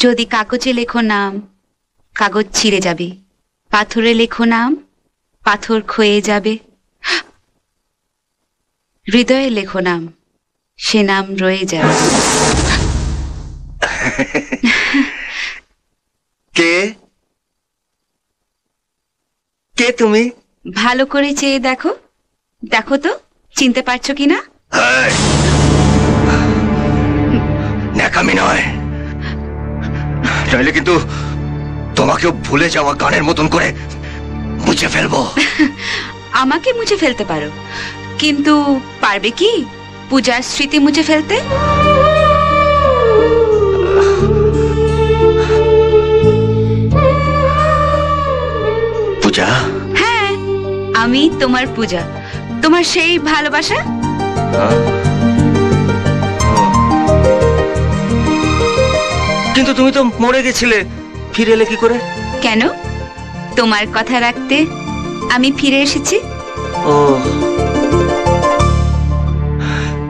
যদি কাগজে লেখো নাম, কাগজ ছিঁড়ে যাবে। পাথরে লেখো নাম, পাথর ক্ষয়ে যাবে। হৃদয়ে লেখো নাম, সে নাম রয়ে যাবে। কে কে তুমি? ভালো করে চেয়ে দেখো, দেখো তো চিনতে পারছো কিনা। ন্যাকামি নয়, নইলে কিন্তু তোমাকেও ভুলে যাওয়া গানের মতন করে মুছে ফেলবো। আমাকে মুছে ফেলতে পারো, কিন্তু পারবে কি পূজার স্মৃতি মুছে ফেলতে? পূজা? হ্যাঁ, আমি তোমার পূজা, তোমার সেই ভালোবাসা। কিন্তু তুমি তো মরে গেছিলে, ফিরে এলে কি করে? কেন? তোমার কথা রাখতে আমি ফিরে এসেছি। ও,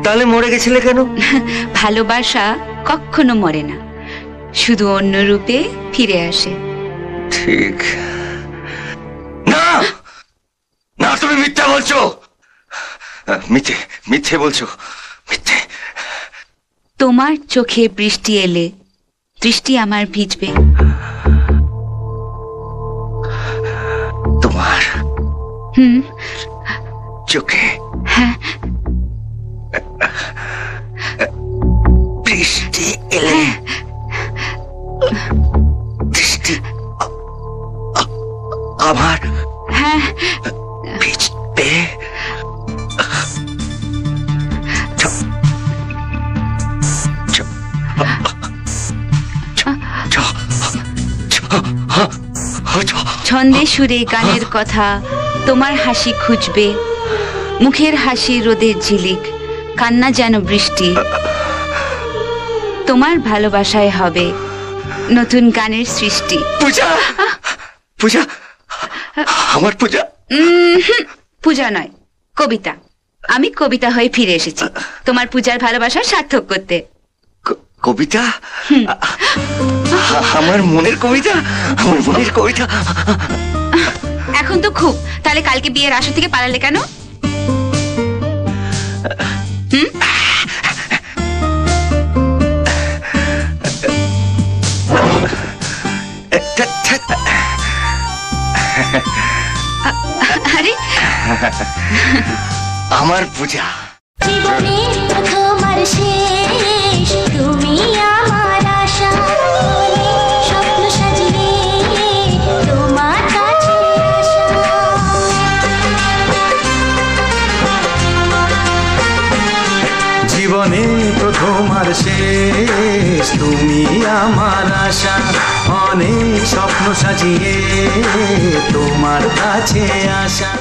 তাহলে মরে গেছিলে কেন? ভালোবাসা কখনো মরে না, শুধু অন্য রূপে ফিরে আসে। ঠিক না? না, তুমি মিথ্যা বলছো, মিথ্যে মিথ্যে বলছো, মিথ্যে। তোমার চোখে বৃষ্টি এলে দৃষ্টি আমার ভিজবে। তোমার চোখে? হ্যাঁ, বৃষ্টি এলে দৃষ্টি আমার? হ্যাঁ, ভিজবে। ছন্দে সুরে গানের কথা, তোমার হাসি খুঁজবে, মুখের হাসি রোদের ঝিলিক, কান্না যেন বৃষ্টি। তোমার ভালোবাসায় হবে নতুন গানের সৃষ্টি। পূজা, পূজা, আমার পূজা। পূজা নয়, কবিতা। আমি কবিতা হয়ে ফিরে এসেছি তোমার পূজার ভালোবাসা সার্থক করতে। কবিতা? আমার মনের কবিতা, আমার মনের কবিতা। এখন তো খুব, তাহলে কালকে বিয়ের আসর থেকে পালালে কেন? আরে আমার পূজা। জীবনের প্রথম আর শেষ, তুমি আমার আশা, স্বপ্ন সাজিয়ে তোমার কাছে আসা। জীবনে প্রথম আর শেষ, তুমি আমার আশা, অনেক স্বপ্ন সাজিয়ে তোমার কাছে আসা।